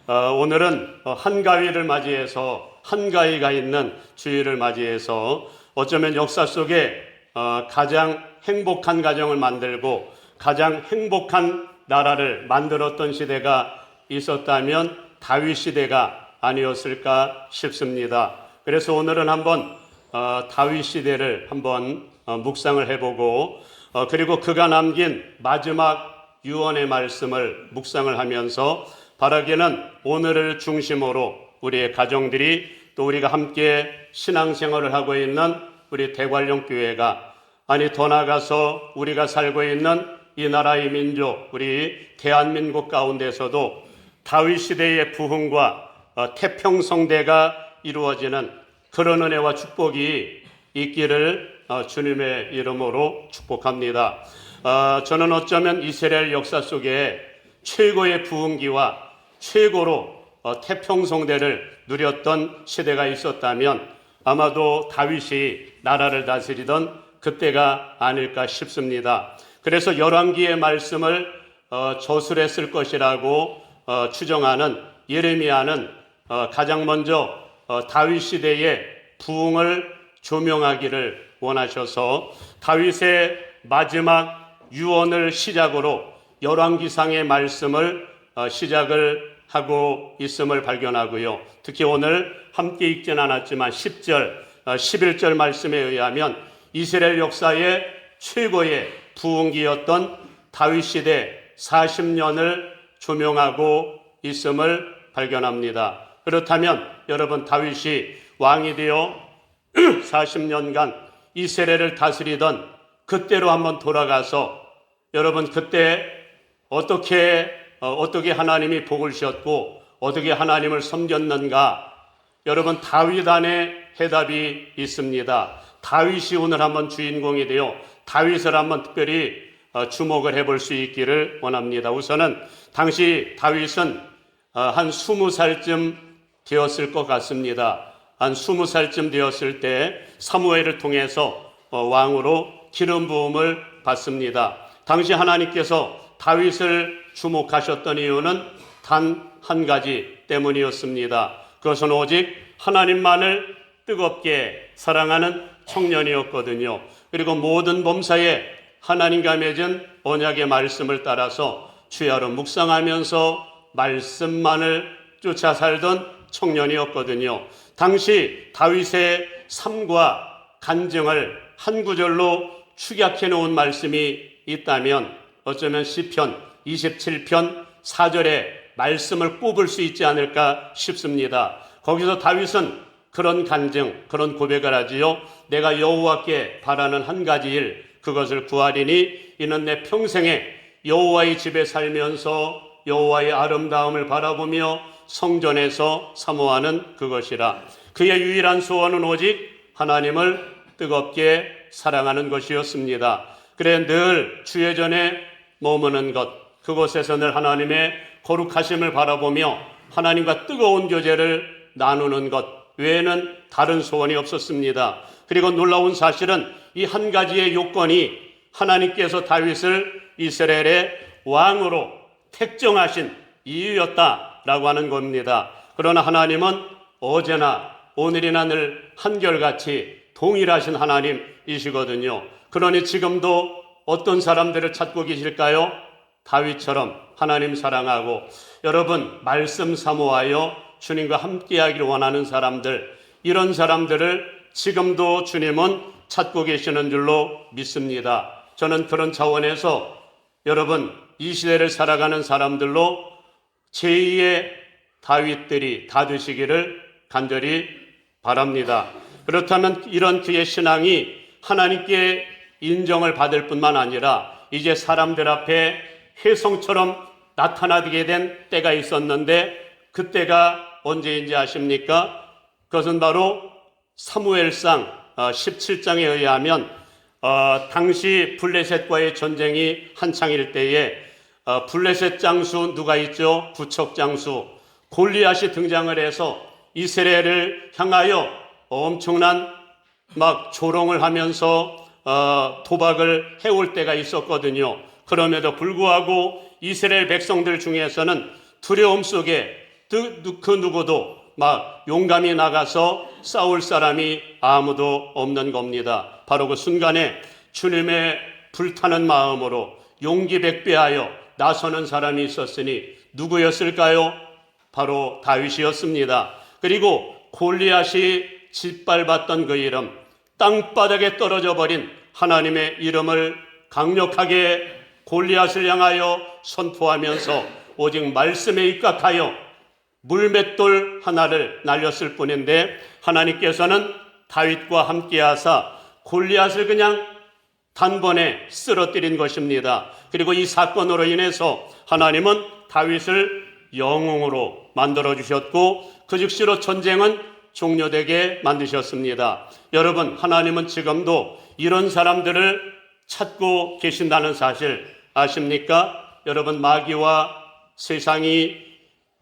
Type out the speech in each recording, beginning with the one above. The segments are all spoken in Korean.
오늘은 한가위를 맞이해서 한가위가 있는 주일을 맞이해서 어쩌면 역사 속에 가장 행복한 가정을 만들고 가장 행복한 나라를 만들었던 시대가 있었다면 다윗 시대가 아니었을까 싶습니다. 그래서 오늘은 한번 다윗 시대를 한번 묵상을 해보고 그리고 그가 남긴 마지막 유언의 말씀을 묵상을 하면서 바라기는 오늘을 중심으로 우리의 가정들이 또 우리가 함께 신앙생활을 하고 있는 우리 대관령교회가 아니 더 나아가서 우리가 살고 있는 이 나라의 민족 우리 대한민국 가운데서도 다윗 시대의 부흥과 태평성대가 이루어지는 그런 은혜와 축복이 있기를 주님의 이름으로 축복합니다. 저는 어쩌면 이스라엘 역사 속에 최고의 부흥기와 최고로 태평성대를 누렸던 시대가 있었다면 아마도 다윗이 나라를 다스리던 그때가 아닐까 싶습니다. 그래서 열왕기의 말씀을 저술했을 것이라고 추정하는 예레미야는 가장 먼저 다윗 시대의 부흥을 조명하기를 원하셔서 다윗의 마지막 유언을 시작으로 열왕기상의 말씀을 시작을 하고 있음을 발견하고요. 특히 오늘 함께 읽진 않았지만 10절, 11절 말씀에 의하면 이스라엘 역사의 최고의 부흥기였던 다윗 시대 40년을 조명하고 있음을 발견합니다. 그렇다면 여러분 다윗이 왕이 되어 40년간 이스라엘을 다스리던 그때로 한번 돌아가서 여러분 그때 어떻게 하나님이 복을 주셨고 어떻게 하나님을 섬겼는가? 여러분 다윗 안에 해답이 있습니다. 다윗이 오늘 한번 주인공이 되어 다윗을 한번 특별히 주목을 해볼 수 있기를 원합니다. 우선은 당시 다윗은 한 20살쯤 되었을 것 같습니다. 한 20살쯤 되었을 때 사무엘을 통해서 왕으로 기름 부음을 받습니다. 당시 하나님께서 다윗을 주목하셨던 이유는 단 한 가지 때문이었습니다. 그것은 오직 하나님만을 뜨겁게 사랑하는 청년이었거든요. 그리고 모든 범사에 하나님과 맺은 언약의 말씀을 따라서 주야로 묵상하면서 말씀만을 쫓아 살던 청년이었거든요. 당시 다윗의 삶과 간증을 한 구절로 축약해 놓은 말씀이 있다면 어쩌면 시편 27편 4절의 말씀을 꼽을 수 있지 않을까 싶습니다. 거기서 다윗은 그런 간증, 그런 고백을 하지요. 내가 여호와께 바라는 한 가지 일, 그것을 구하리니 이는 내 평생에 여호와의 집에 살면서 여호와의 아름다움을 바라보며 성전에서 사모하는 그것이라. 그의 유일한 소원은 오직 하나님을 뜨겁게 사랑하는 것이었습니다. 그래 늘 주의 전에 머무는 것, 그곳에서 늘 하나님의 거룩하심을 바라보며 하나님과 뜨거운 교제를 나누는 것 외에는 다른 소원이 없었습니다. 그리고 놀라운 사실은 이 한 가지의 요건이 하나님께서 다윗을 이스라엘의 왕으로 택정하신 이유였다라고 하는 겁니다. 그러나 하나님은 어제나 오늘이나 늘 한결같이 동일하신 하나님이시거든요. 그러니 지금도 어떤 사람들을 찾고 계실까요? 다윗처럼 하나님 사랑하고 여러분 말씀 사모하여 주님과 함께하기를 원하는 사람들, 이런 사람들을 지금도 주님은 찾고 계시는 줄로 믿습니다. 저는 그런 차원에서 여러분 이 시대를 살아가는 사람들로 제2의 다윗들이 다 되시기를 간절히 바랍니다. 그렇다면 이런 그의 신앙이 하나님께 인정을 받을 뿐만 아니라 이제 사람들 앞에 혜성처럼 나타나게 된 때가 있었는데 그때가 언제인지 아십니까? 그것은 바로 사무엘상 17장에 의하면 당시 블레셋과의 전쟁이 한창일 때에 블레셋 장수 누가 있죠? 부척 장수 골리앗이 등장을 해서 이스라엘을 향하여 엄청난 막 조롱을 하면서 도박을 해올 때가 있었거든요. 그럼에도 불구하고 이스라엘 백성들 중에서는 두려움 속에 그 누구도 막 용감히 나가서 싸울 사람이 아무도 없는 겁니다. 바로 그 순간에 주님의 불타는 마음으로 용기 백배하여 나서는 사람이 있었으니 누구였을까요? 바로 다윗이었습니다. 그리고 골리앗이 짓밟았던 그 이름, 땅바닥에 떨어져 버린 하나님의 이름을 강력하게 골리앗을 향하여 선포하면서 오직 말씀에 입각하여 물맷돌 하나를 날렸을 뿐인데 하나님께서는 다윗과 함께 하사 골리앗을 그냥 단번에 쓰러뜨린 것입니다. 그리고 이 사건으로 인해서 하나님은 다윗을 영웅으로 만들어 주셨고 그 즉시로 전쟁은 종료되게 만드셨습니다. 여러분, 하나님은 지금도 이런 사람들을 찾고 계신다는 사실 아십니까? 여러분, 마귀와 세상이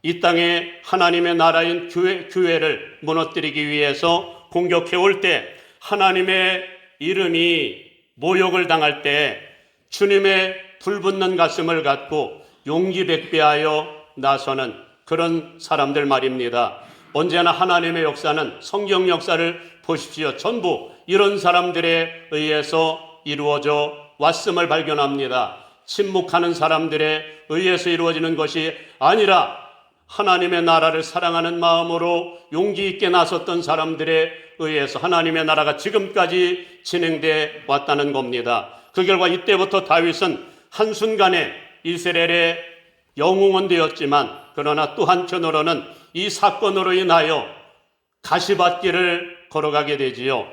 이 땅에 하나님의 나라인 교회를 무너뜨리기 위해서 공격해 올 때 하나님의 이름이 모욕을 당할 때 주님의 불붙는 가슴을 갖고 용기 백배하여 나서는 그런 사람들 말입니다. 언제나 하나님의 역사는 성경 역사를 보십시오. 전부 이런 사람들에 의해서 이루어져 왔음을 발견합니다. 침묵하는 사람들에 의해서 이루어지는 것이 아니라 하나님의 나라를 사랑하는 마음으로 용기 있게 나섰던 사람들에 의해서 하나님의 나라가 지금까지 진행돼 왔다는 겁니다. 그 결과 이때부터 다윗은 한순간에 이스라엘의 영웅은 되었지만 그러나 또 한편으로는 이 사건으로 인하여 가시밭길을 걸어가게 되지요.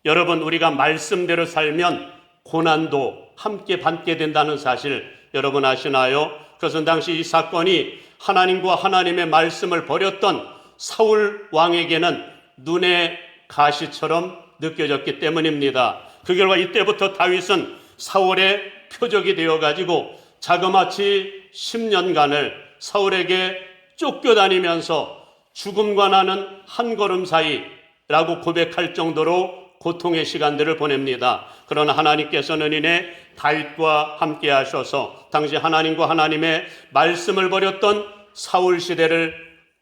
여러분, 우리가 말씀대로 살면 고난도 함께 받게 된다는 사실 여러분 아시나요? 그것은 당시 이 사건이 하나님과 하나님의 말씀을 버렸던 사울 왕에게는 눈의 가시처럼 느껴졌기 때문입니다. 그 결과 이때부터 다윗은 사울의 표적이 되어가지고 자그마치 10년간을 사울에게 쫓겨다니면서 죽음과 나는 한 걸음 사이라고 고백할 정도로 고통의 시간들을 보냅니다. 그러나 하나님께서는 이내 다윗과 함께 하셔서 당시 하나님과 하나님의 말씀을 버렸던 사울 시대를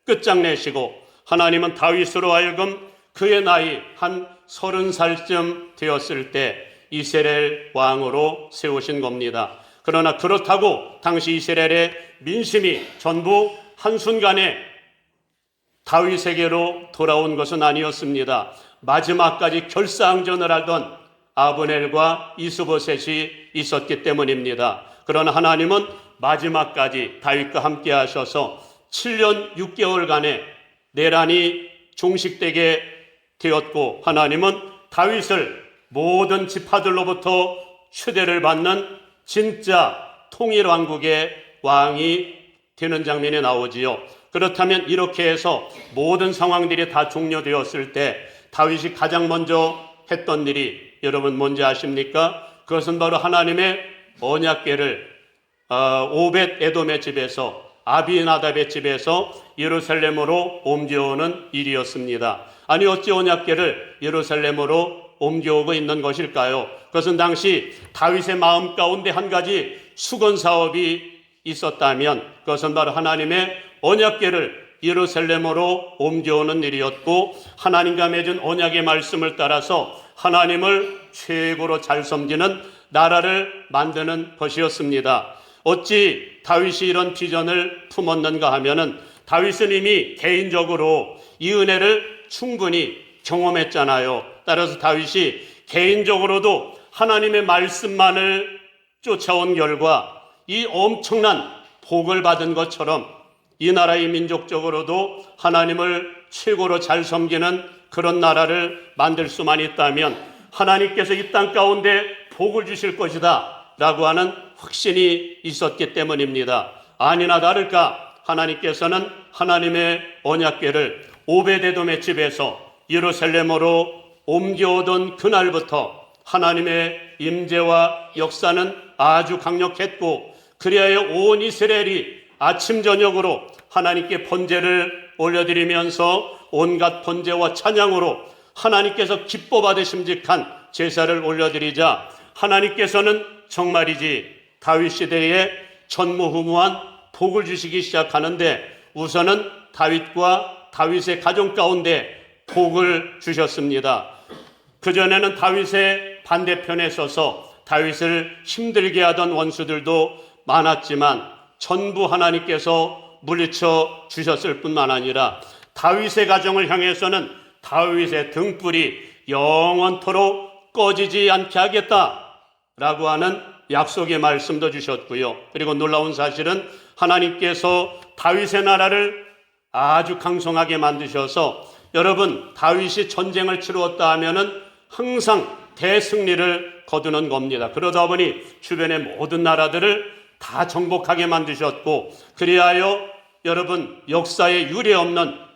끝장내시고 하나님은 다윗으로 하여금 그의 나이 한 30살쯤 되었을 때 이스라엘 왕으로 세우신 겁니다. 그러나 그렇다고 당시 이스라엘의 민심이 전부 한순간에 다윗에게로 돌아온 것은 아니었습니다. 마지막까지 결사항전을 하던 아브넬과 이스보셋이 있었기 때문입니다. 그러나 하나님은 마지막까지 다윗과 함께 하셔서 7년 6개월간의 내란이 종식되게 되었고 하나님은 다윗을 모든 지파들로부터 추대를 받는 진짜 통일왕국의 왕이 되는 장면이 나오지요. 그렇다면 이렇게 해서 모든 상황들이 다 종료되었을 때 다윗이 가장 먼저 했던 일이 여러분 뭔지 아십니까? 그것은 바로 하나님의 언약궤를 오벳 에돔의 집에서 아비나답의 집에서 예루살렘으로 옮겨오는 일이었습니다. 아니 어찌 언약궤를 예루살렘으로 옮겨오고 있는 것일까요? 그것은 당시 다윗의 마음 가운데 한 가지 수건 사업이 있었다면 그것은 바로 하나님의 언약궤를 예루살렘으로 옮겨오는 일이었고 하나님과 맺은 언약의 말씀을 따라서 하나님을 최고로 잘 섬기는 나라를 만드는 것이었습니다. 어찌 다윗이 이런 비전을 품었는가 하면은 다윗은 이미 개인적으로 이 은혜를 충분히 경험했잖아요. 따라서 다윗이 개인적으로도 하나님의 말씀만을 쫓아온 결과 이 엄청난 복을 받은 것처럼 이 나라의 민족적으로도 하나님을 최고로 잘 섬기는 그런 나라를 만들 수만 있다면 하나님께서 이 땅 가운데 복을 주실 것이다 라고 하는 확신이 있었기 때문입니다. 아니나 다를까 하나님께서는 하나님의 언약궤를 오벳에돔의 집에서 예루살렘으로 옮겨오던 그날부터 하나님의 임재와 역사는 아주 강력했고 그리하여 온 이스라엘이 아침 저녁으로 하나님께 번제를 올려드리면서 온갖 번제와 찬양으로 하나님께서 기뻐 받으심직한 제사를 올려드리자 하나님께서는 정말이지 다윗 시대에 전무후무한 복을 주시기 시작하는데 우선은 다윗과 다윗의 가정 가운데 복을 주셨습니다. 그전에는 다윗의 반대편에 서서 다윗을 힘들게 하던 원수들도 많았지만 전부 하나님께서 물리쳐 주셨을 뿐만 아니라 다윗의 가정을 향해서는 다윗의 등불이 영원토록 꺼지지 않게 하겠다라고 하는 약속의 말씀도 주셨고요. 그리고 놀라운 사실은 하나님께서 다윗의 나라를 아주 강성하게 만드셔서 여러분 다윗이 전쟁을 치루었다 하면은 항상 대승리를 거두는 겁니다. 그러다 보니 주변의 모든 나라들을 다 정복하게 만드셨고 그리하여 여러분 역사에 유례 없는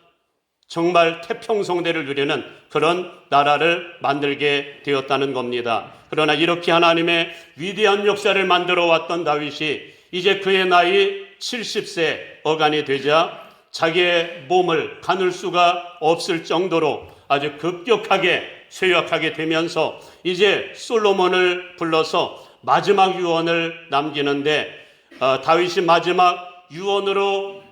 정말 태평성대를 누리는 그런 나라를 만들게 되었다는 겁니다. 그러나 이렇게 하나님의 위대한 역사를 만들어 왔던 다윗이 이제 그의 나이 70세 어간이 되자 자기의 몸을 가눌 수가 없을 정도로 아주 급격하게 쇠약하게 되면서 이제 솔로몬을 불러서 마지막 유언을 남기는데 다윗이 마지막 유언으로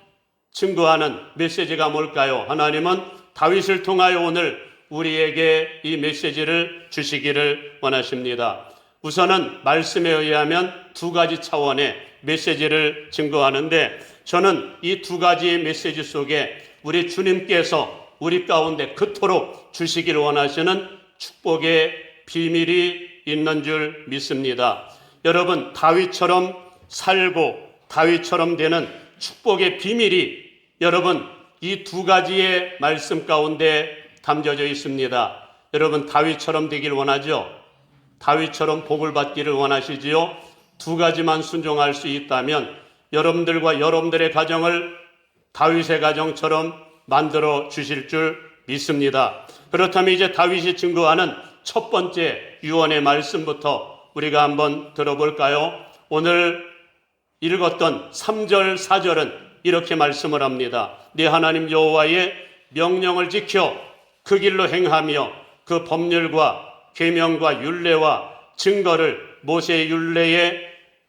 증거하는 메시지가 뭘까요? 하나님은 다윗을 통하여 오늘 우리에게 이 메시지를 주시기를 원하십니다. 우선은 말씀에 의하면 두 가지 차원의 메시지를 증거하는데 저는 이 두 가지 메시지 속에 우리 주님께서 우리 가운데 그토록 주시기를 원하시는 축복의 비밀이 있는 줄 믿습니다. 여러분 다윗처럼 살고 다윗처럼 되는 축복의 비밀이 여러분 이 두 가지의 말씀 가운데 담겨져 있습니다. 여러분 다윗처럼 되길 원하죠? 다윗처럼 복을 받기를 원하시지요? 두 가지만 순종할 수 있다면 여러분들과 여러분들의 가정을 다윗의 가정처럼 만들어 주실 줄 믿습니다. 그렇다면 이제 다윗이 증거하는 첫 번째 유언의 말씀부터 우리가 한번 들어볼까요? 오늘 읽었던 3절 4절은 이렇게 말씀을 합니다. 네 하나님 여호와의 명령을 지켜 그 길로 행하며 그 법률과 계명과 율례와 증거를 모세의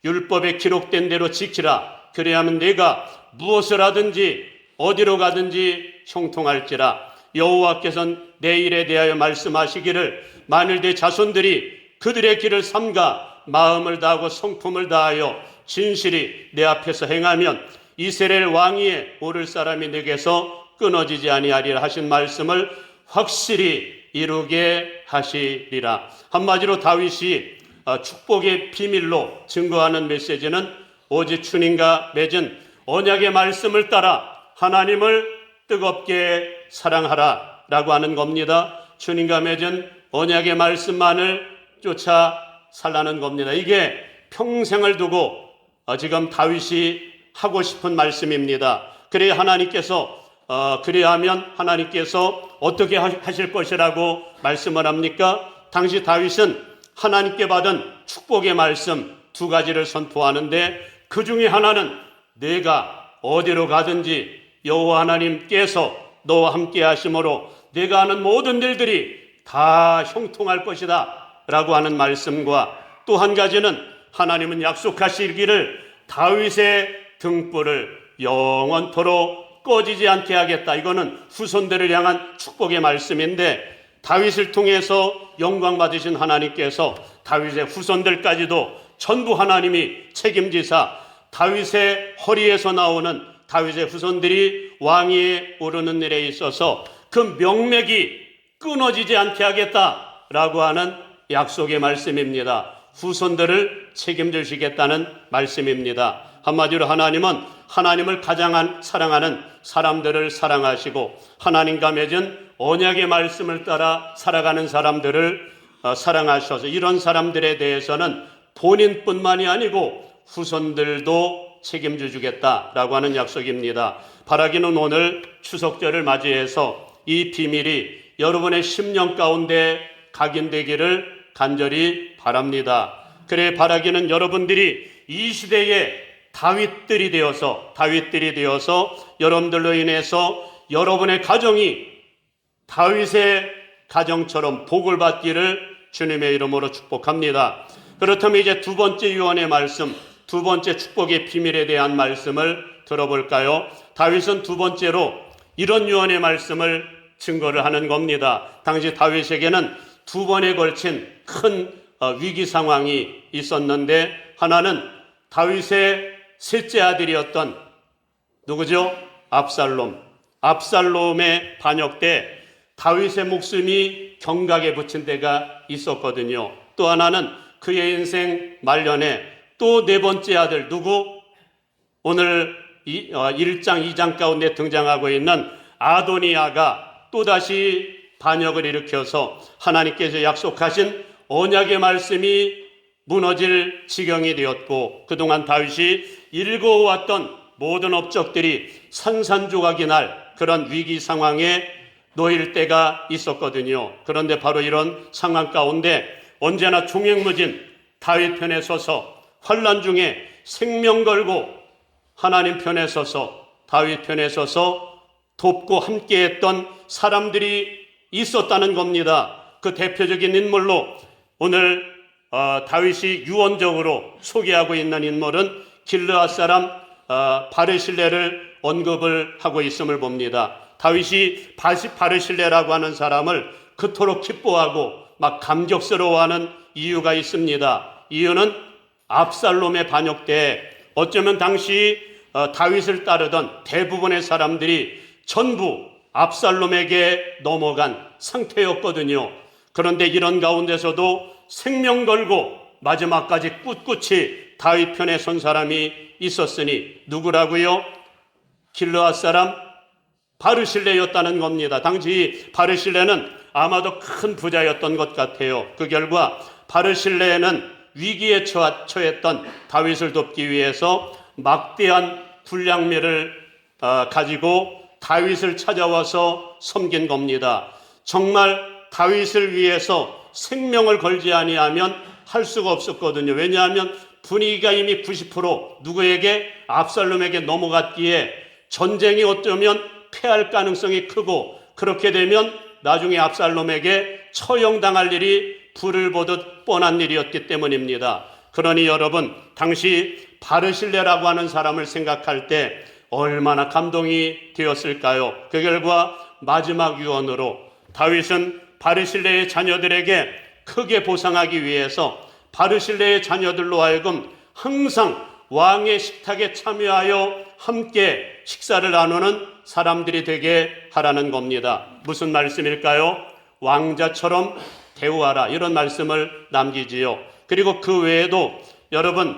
율법에 기록된 대로 지키라. 그래야만 네가 무엇을 하든지 어디로 가든지 형통할지라. 여호와께서는 내 일에 대하여 말씀하시기를 만일 내 자손들이 그들의 길을 삼가 마음을 다하고 성품을 다하여 진실이 내 앞에서 행하면 이스라엘 왕위에 오를 사람이 내게서 끊어지지 아니하리라 하신 말씀을 확실히 이루게 하시리라. 한마디로 다윗이 축복의 비밀로 증거하는 메시지는 오직 주님과 맺은 언약의 말씀을 따라 하나님을 뜨겁게 사랑하라 라고 하는 겁니다. 주님과 맺은 언약의 말씀만을 쫓아 살라는 겁니다. 이게 평생을 두고 지금 다윗이 하고 싶은 말씀입니다. 그래야 그래야하면 하나님께서 어떻게 하실 것이라고 말씀을 합니까? 당시 다윗은 하나님께 받은 축복의 말씀 두 가지를 선포하는데 그 중에 하나는 내가 어디로 가든지 여호와 하나님께서 너와 함께 하심으로 내가 하는 모든 일들이 다 형통할 것이다 라고 하는 말씀과 또 한 가지는 하나님은 약속하시기를 다윗의 등불을 영원토록 꺼지지 않게 하겠다. 이거는 후손들을 향한 축복의 말씀인데 다윗을 통해서 영광 받으신 하나님께서 다윗의 후손들까지도 전부 하나님이 책임지사 다윗의 허리에서 나오는 다윗의 후손들이 왕위에 오르는 일에 있어서 그 명맥이 끊어지지 않게 하겠다라고 하는 약속의 말씀입니다. 후손들을 책임지시겠다는 말씀입니다. 한마디로 하나님은 하나님을 가장 사랑하는 사람들을 사랑하시고 하나님과 맺은 언약의 말씀을 따라 살아가는 사람들을 사랑하셔서 이런 사람들에 대해서는 본인뿐만이 아니고 후손들도 책임져 주겠다라고 하는 약속입니다. 바라기는 오늘 추석절을 맞이해서 이 비밀이 여러분의 심령 가운데 각인되기를 간절히 바랍니다. 그래 바라기는 여러분들이 이 시대에 다윗들이 되어서 여러분들로 인해서 여러분의 가정이 다윗의 가정처럼 복을 받기를 주님의 이름으로 축복합니다. 그렇다면 이제 두 번째 유언의 말씀, 두 번째 축복의 비밀에 대한 말씀을 들어볼까요? 다윗은 두 번째로 이런 유언의 말씀을 증거를 하는 겁니다. 당시 다윗에게는 두 번에 걸친 큰 위기 상황이 있었는데, 하나는 다윗의 셋째 아들이었던 누구죠? 압살롬의 반역 때 다윗의 목숨이 경각에 붙은 데가 있었거든요. 또 하나는 그의 인생 말년에 또 네 번째 아들 누구? 오늘 1장 2장 가운데 등장하고 있는 아도니아가 또다시 반역을 일으켜서 하나님께서 약속하신 언약의 말씀이 무너질 지경이 되었고, 그동안 다윗이 일궈왔던 모든 업적들이 산산조각이 날 그런 위기 상황에 놓일 때가 있었거든요. 그런데 바로 이런 상황 가운데 언제나 종횡무진 다윗 편에 서서, 환난 중에 생명 걸고 하나님 편에 서서, 다윗 편에 서서 돕고 함께했던 사람들이 있었다는 겁니다. 그 대표적인 인물로 오늘 다윗이 유언적으로 소개하고 있는 인물은 길르앗 사람 바르실레를 언급을 하고 있음을 봅니다. 다윗이 바르실레라고 하는 사람을 그토록 기뻐하고 막 감격스러워하는 이유가 있습니다. 이유는 압살롬의 반역 때 어쩌면 당시 다윗을 따르던 대부분의 사람들이 전부 압살롬에게 넘어간 상태였거든요. 그런데 이런 가운데서도 생명 걸고 마지막까지 꿋꿋이 다윗 편에 선 사람이 있었으니 누구라고요? 길르앗 사람 바르실레였다는 겁니다. 당시 바르실레는 아마도 큰 부자였던 것 같아요. 그 결과 바르실레는 위기에 처했던 다윗을 돕기 위해서 막대한 군량미를 가지고 다윗을 찾아와서 섬긴 겁니다. 정말 다윗을 위해서 생명을 걸지 아니하면 할 수가 없었거든요. 왜냐하면 분위기가 이미 90% 누구에게? 압살롬에게 넘어갔기에 전쟁이 어쩌면 패할 가능성이 크고, 그렇게 되면 나중에 압살롬에게 처형당할 일이 불을 보듯 뻔한 일이었기 때문입니다. 그러니 여러분, 당시 바르실레라고 하는 사람을 생각할 때 얼마나 감동이 되었을까요? 그 결과 마지막 유언으로 다윗은 바르실레의 자녀들에게 크게 보상하기 위해서 바르실레의 자녀들로 하여금 항상 왕의 식탁에 참여하여 함께 식사를 나누는 사람들이 되게 하라는 겁니다. 무슨 말씀일까요? 왕자처럼 대우하라, 이런 말씀을 남기지요. 그리고 그 외에도 여러분,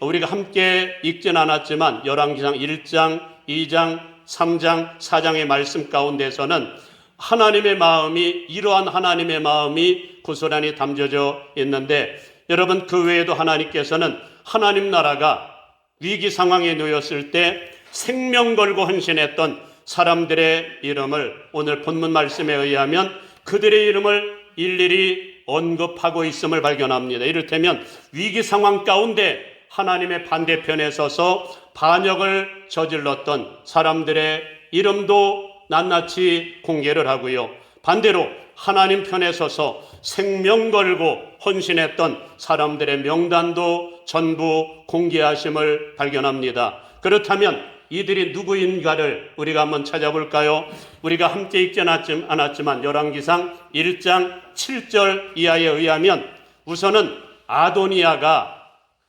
우리가 함께 읽진 않았지만 열왕기상 1장, 2장, 3장, 4장의 말씀 가운데서는 하나님의 마음이, 이러한 하나님의 마음이 고스란히 담겨져 있는데, 여러분, 그 외에도 하나님께서는 하나님 나라가 위기 상황에 놓였을 때 생명 걸고 헌신했던 사람들의 이름을 오늘 본문 말씀에 의하면 그들의 이름을 일일이 언급하고 있음을 발견합니다. 이를테면 위기 상황 가운데 하나님의 반대편에 서서 반역을 저질렀던 사람들의 이름도 낱낱이 공개를 하고요. 반대로 하나님 편에 서서 생명 걸고 헌신했던 사람들의 명단도 전부 공개하심을 발견합니다. 그렇다면 이들이 누구인가를 우리가 한번 찾아볼까요? 우리가 함께 읽지 않았지만 열왕기상 1장 7절 이하에 의하면 우선은 아도니아가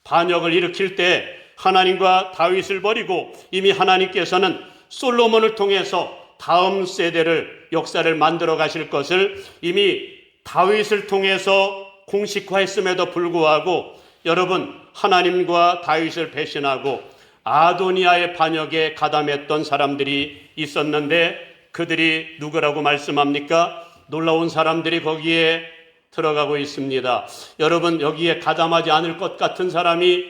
반역을 일으킬 때 하나님과 다윗을 버리고 이미 하나님께서는 솔로몬을 통해서 다음 세대를, 역사를 만들어 가실 것을 이미 다윗을 통해서 공식화했음에도 불구하고 여러분, 하나님과 다윗을 배신하고 아도니아의 반역에 가담했던 사람들이 있었는데 그들이 누구라고 말씀합니까? 놀라운 사람들이 거기에 들어가고 있습니다. 여러분, 여기에 가담하지 않을 것 같은 사람이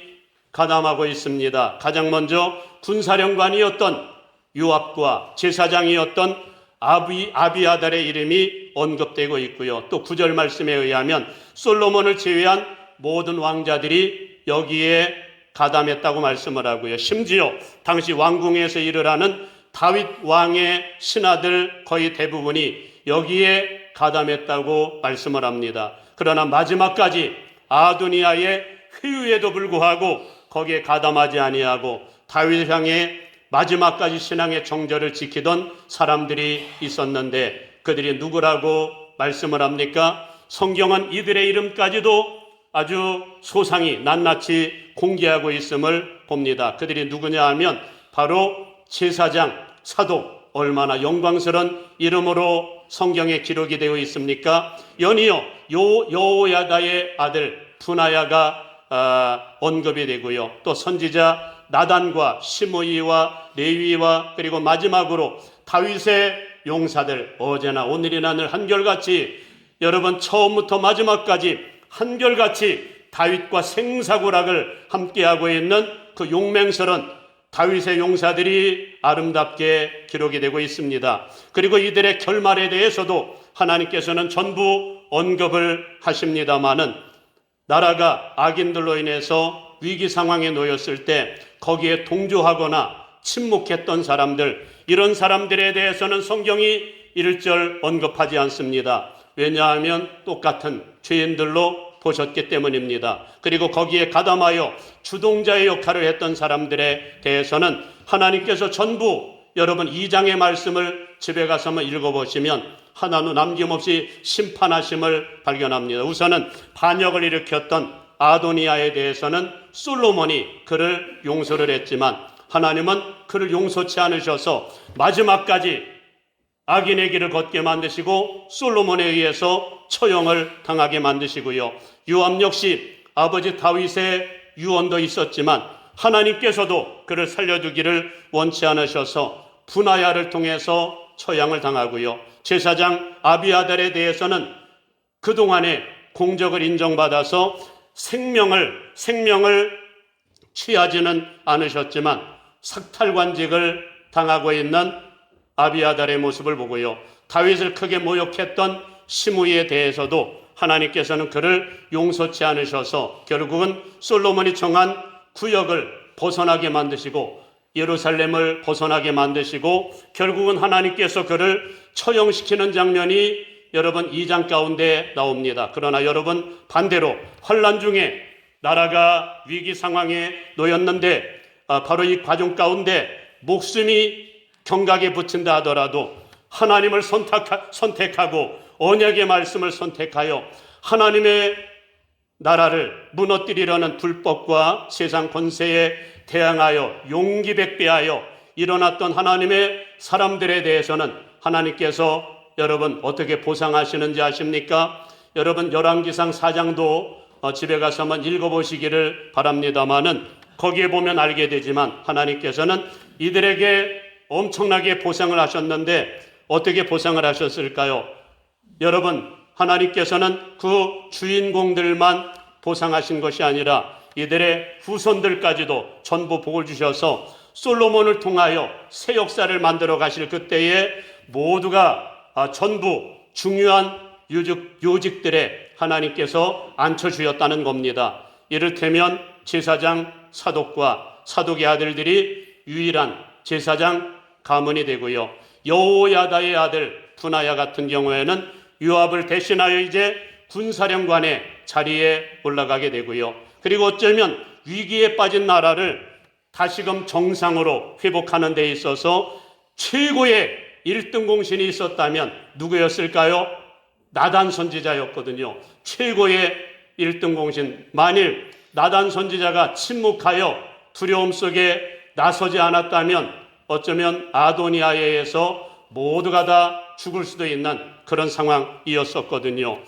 가담하고 있습니다. 가장 먼저 군사령관이었던 요압과 제사장이었던 아비아달의 이름이 언급되고 있고요. 또 9절 말씀에 의하면 솔로몬을 제외한 모든 왕자들이 여기에 가담했다고 말씀을 하고요. 심지어 당시 왕궁에서 일을 하는 다윗 왕의 신하들 거의 대부분이 여기에 가담했다고 말씀을 합니다. 그러나 마지막까지 아도니아의 회유에도 불구하고 거기에 가담하지 아니하고 다윗을 향해 마지막까지 신앙의 정절을 지키던 사람들이 있었는데 그들이 누구라고 말씀을 합니까? 성경은 이들의 이름까지도 아주 소상히 낱낱이 공개하고 있음을 봅니다. 그들이 누구냐 하면 바로 제사장, 사독, 얼마나 영광스러운 이름으로 성경에 기록이 되어 있습니까? 연이어 여호야다의 아들 분하야가 언급이 되고요. 또 선지자 나단과 시므이와 레위와 그리고 마지막으로 다윗의 용사들, 어제나 오늘이나 늘 한결같이 여러분 처음부터 마지막까지 한결같이 다윗과 생사구락을 함께하고 있는 그 용맹스러운 다윗의 용사들이 아름답게 기록이 되고 있습니다. 그리고 이들의 결말에 대해서도 하나님께서는 전부 언급을 하십니다마는 나라가 악인들로 인해서 위기 상황에 놓였을 때 거기에 동조하거나 침묵했던 사람들, 이런 사람들에 대해서는 성경이 일절 언급하지 않습니다. 왜냐하면 똑같은 죄인들로 보셨기 때문입니다. 그리고 거기에 가담하여 주동자의 역할을 했던 사람들에 대해서는 하나님께서 전부 여러분 2장의 말씀을 집에 가서 한번 읽어보시면 하나도 남김없이 심판하심을 발견합니다. 우선은 반역을 일으켰던 아도니아에 대해서는 솔로몬이 그를 용서를 했지만 하나님은 그를 용서치 않으셔서 마지막까지 악인의 길을 걷게 만드시고 솔로몬에 의해서 처형을 당하게 만드시고요. 요압 역시 아버지 다윗의 유언도 있었지만 하나님께서도 그를 살려두기를 원치 않으셔서 분하야를 통해서 처형을 당하고요. 제사장 아비아달에 대해서는 그동안의 공적을 인정받아서 생명을 취하지는 않으셨지만 삭탈관직을 당하고 있는 아비아달의 모습을 보고요. 다윗을 크게 모욕했던 시므이에 대해서도 하나님께서는 그를 용서치 않으셔서 결국은 솔로몬이 정한 구역을 벗어나게 만드시고 예루살렘을 벗어나게 만드시고 결국은 하나님께서 그를 처형시키는 장면이 여러분 2장 가운데 나옵니다. 그러나 여러분 반대로 환난 중에 나라가 위기 상황에 놓였는데 바로 이 과정 가운데 목숨이 경각에 붙인다 하더라도 하나님을 선택하고 언약의 말씀을 선택하여 하나님의 나라를 무너뜨리려는 불법과 세상 권세에 대항하여 용기 백배하여 일어났던 하나님의 사람들에 대해서는 하나님께서 여러분 어떻게 보상하시는지 아십니까? 여러분 열왕기상 4장도 집에 가서 한번 읽어보시기를 바랍니다마는 거기에 보면 알게 되지만 하나님께서는 이들에게 엄청나게 보상을 하셨는데 어떻게 보상을 하셨을까요? 여러분 하나님께서는 그 주인공들만 보상하신 것이 아니라 이들의 후손들까지도 전부 복을 주셔서 솔로몬을 통하여 새 역사를 만들어 가실 그때에 모두가 전부 중요한 요직들에 하나님께서 앉혀주셨다는 겁니다. 이를테면 제사장 사독과 사독의 아들들이 유일한 제사장 가문이 되고요. 여호야다의 아들 분하야 같은 경우에는 요압을 대신하여 이제 군사령관의 자리에 올라가게 되고요. 그리고 어쩌면 위기에 빠진 나라를 다시금 정상으로 회복하는 데 있어서 최고의 1등 공신이 있었다면 누구였을까요? 나단 선지자였거든요. 최고의 1등 공신. 만일 나단 선지자가 침묵하여 두려움 속에 나서지 않았다면 어쩌면 아도니아에 의해서 모두가 다 죽을 수도 있는 그런 상황이었었거든요.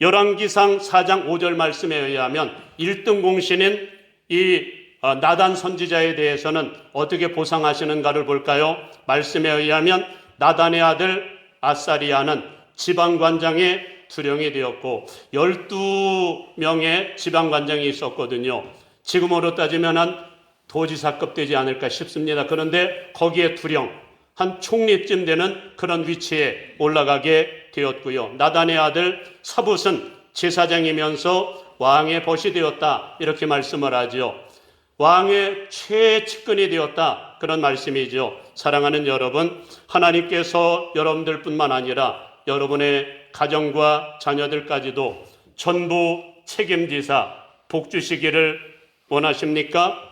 열왕기상 4장 5절 말씀에 의하면 1등 공신인 이 나단 선지자에 대해서는 어떻게 보상하시는가를 볼까요? 말씀에 의하면 나단의 아들 아사리아는 지방관장의 두령이 되었고 12명의 지방관장이 있었거든요. 지금으로 따지면 한 도지사급 되지 않을까 싶습니다. 그런데 거기에 두령, 한 총리쯤 되는 그런 위치에 올라가게 되었고요. 나단의 아들 사붓은 제사장이면서 왕의 벗이 되었다 이렇게 말씀을 하죠. 왕의 최측근이 되었다 그런 말씀이죠. 사랑하는 여러분, 하나님께서 여러분들뿐만 아니라 여러분의 가정과 자녀들까지도 전부 책임지사 복 주시기를 원하십니까?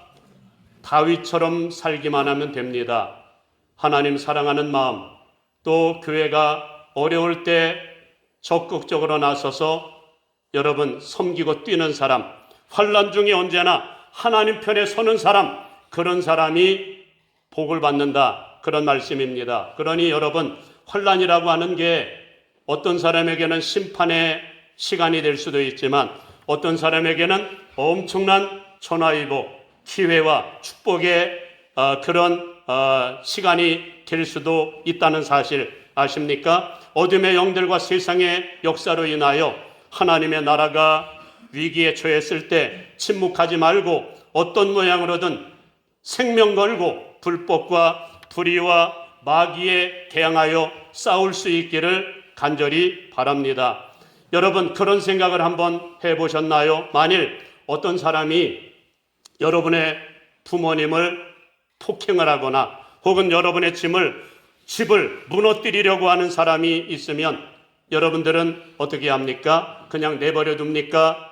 다윗처럼 살기만 하면 됩니다. 하나님 사랑하는 마음, 또 교회가 어려울 때 적극적으로 나서서 여러분 섬기고 뛰는 사람, 환난 중에 언제나 하나님 편에 서는 사람, 그런 사람이 복을 받는다, 그런 말씀입니다. 그러니 여러분, 환난이라고 하는 게 어떤 사람에게는 심판의 시간이 될 수도 있지만 어떤 사람에게는 엄청난 전화위복, 기회와 축복의 그런 시간이 될 수도 있다는 사실 아십니까? 어둠의 영들과 세상의 역사로 인하여 하나님의 나라가 위기에 처했을 때 침묵하지 말고 어떤 모양으로든 생명 걸고 불법과 불의와 마귀에 대항하여 싸울 수 있기를 간절히 바랍니다. 여러분, 그런 생각을 한번 해보셨나요? 만일 어떤 사람이 여러분의 부모님을 폭행을 하거나 혹은 여러분의 집을 무너뜨리려고 하는 사람이 있으면 여러분들은 어떻게 합니까? 그냥 내버려 둡니까?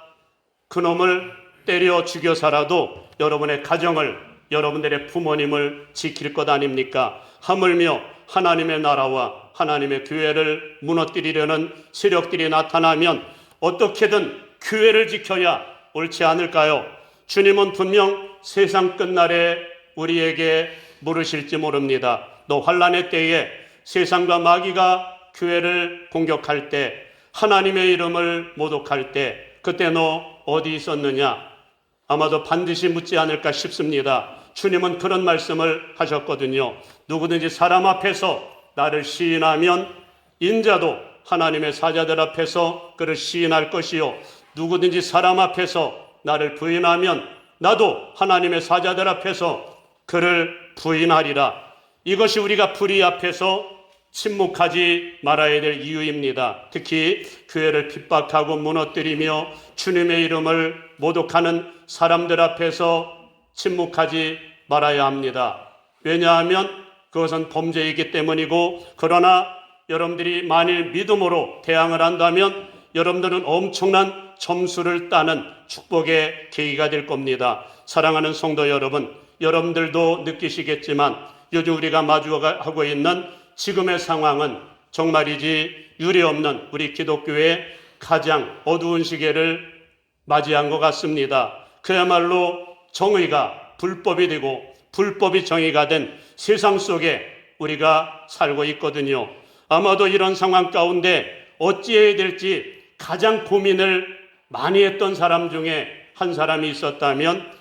그놈을 때려 죽여서라도 여러분의 가정을, 여러분들의 부모님을 지킬 것 아닙니까? 하물며 하나님의 나라와 하나님의 교회를 무너뜨리려는 세력들이 나타나면 어떻게든 교회를 지켜야 옳지 않을까요? 주님은 분명 세상 끝날에 우리에게 물으실지 모릅니다. 너 환난의 때에 세상과 마귀가 교회를 공격할 때, 하나님의 이름을 모독할 때, 그때 너 어디 있었느냐? 아마도 반드시 묻지 않을까 싶습니다. 주님은 그런 말씀을 하셨거든요. 누구든지 사람 앞에서 나를 시인하면 인자도 하나님의 사자들 앞에서 그를 시인할 것이요, 누구든지 사람 앞에서 나를 부인하면 나도 하나님의 사자들 앞에서 그를 부인하리라. 이것이 우리가 불의 앞에서 침묵하지 말아야 될 이유입니다. 특히 교회를 핍박하고 무너뜨리며 주님의 이름을 모독하는 사람들 앞에서 침묵하지 말아야 합니다. 왜냐하면 그것은 범죄이기 때문이고, 그러나 여러분들이 만일 믿음으로 대항을 한다면 여러분들은 엄청난 점수를 따는 축복의 계기가 될 겁니다. 사랑하는 성도 여러분, 여러분들도 느끼시겠지만 요즘 우리가 마주하고 있는 지금의 상황은 정말이지 유례없는 우리 기독교의 가장 어두운 시기를 맞이한 것 같습니다. 그야말로 정의가 불법이 되고 불법이 정의가 된 세상 속에 우리가 살고 있거든요. 아마도 이런 상황 가운데 어찌해야 될지 가장 고민을 많이 했던 사람 중에 한 사람이 있었다면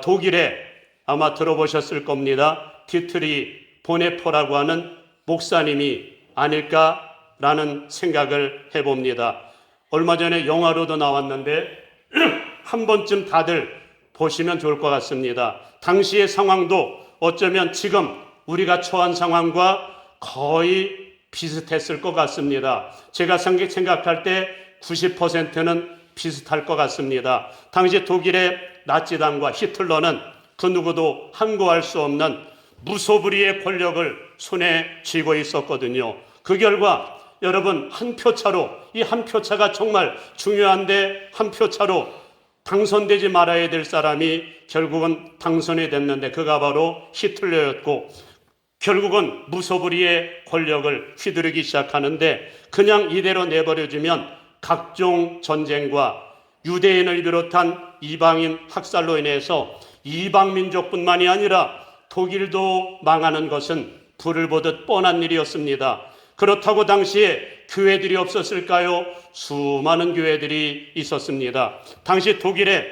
독일에 아마 들어보셨을 겁니다. 디트리 보네포라고 하는 목사님이 아닐까라는 생각을 해봅니다. 얼마 전에 영화로도 나왔는데 한 번쯤 다들 보시면 좋을 것 같습니다. 당시의 상황도 어쩌면 지금 우리가 처한 상황과 거의 비슷했을 것 같습니다. 제가 생각할 때 90%는 비슷할 것 같습니다. 당시 독일의 나치당과 히틀러는 그 누구도 항거할 수 없는 무소불위의 권력을 손에 쥐고 있었거든요. 그 결과 여러분, 한 표 차로, 이 한 표 차가 정말 중요한데 한 표 차로 당선되지 말아야 될 사람이 결국은 당선이 됐는데 그가 바로 히틀러였고, 결국은 무소불위의 권력을 휘두르기 시작하는데 그냥 이대로 내버려주면 각종 전쟁과 유대인을 비롯한 이방인 학살로 인해서 이방민족뿐만이 아니라 독일도 망하는 것은 불을 보듯 뻔한 일이었습니다. 그렇다고 당시에 교회들이 없었을까요? 수많은 교회들이 있었습니다. 당시 독일에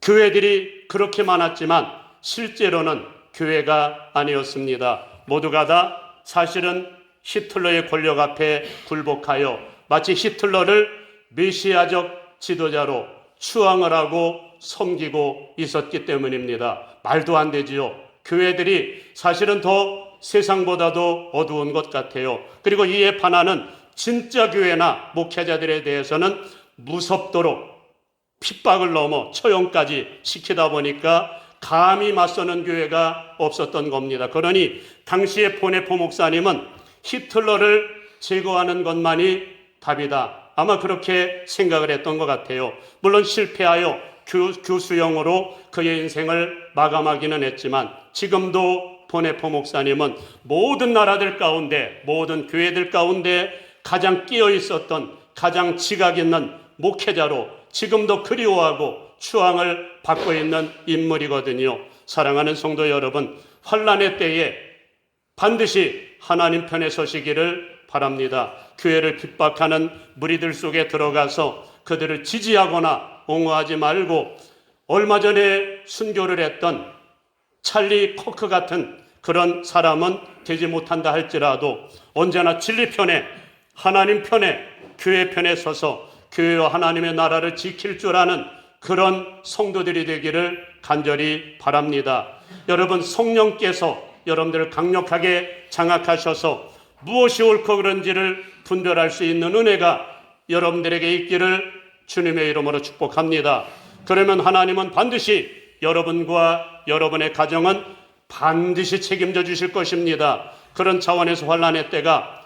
교회들이 그렇게 많았지만 실제로는 교회가 아니었습니다. 모두가 다 사실은 히틀러의 권력 앞에 굴복하여 마치 히틀러를 메시아적 지도자로 추앙을 하고 섬기고 있었기 때문입니다. 말도 안 되지요. 교회들이 사실은 더 세상보다도 어두운 것 같아요. 그리고 이에 반하는 진짜 교회나 목회자들에 대해서는 무섭도록 핍박을 넘어 처형까지 시키다 보니까 감히 맞서는 교회가 없었던 겁니다. 그러니 당시에 보네포 목사님은 히틀러를 제거하는 것만이 답이다, 아마 그렇게 생각을 했던 것 같아요. 물론 실패하여 교수형으로 그의 인생을 마감하기는 했지만 지금도 보네포 목사님은 모든 나라들 가운데, 모든 교회들 가운데 가장 끼어 있었던, 가장 지각 있는 목회자로 지금도 그리워하고 추앙을 받고 있는 인물이거든요. 사랑하는 성도 여러분, 환난의 때에 반드시 하나님 편에 서시기를 바랍니다. 교회를 핍박하는 무리들 속에 들어가서 그들을 지지하거나 옹호하지 말고, 얼마 전에 순교를 했던 찰리 코크 같은 그런 사람은 되지 못한다 할지라도 언제나 진리 편에, 하나님 편에, 교회 편에 서서 교회와 하나님의 나라를 지킬 줄 아는 그런 성도들이 되기를 간절히 바랍니다. 여러분, 성령께서 여러분들을 강력하게 장악하셔서 무엇이 옳고 그른지를 분별할 수 있는 은혜가 여러분들에게 있기를 주님의 이름으로 축복합니다. 그러면 하나님은 반드시 여러분과 여러분의 가정은 반드시 책임져 주실 것입니다. 그런 차원에서 환난의 때가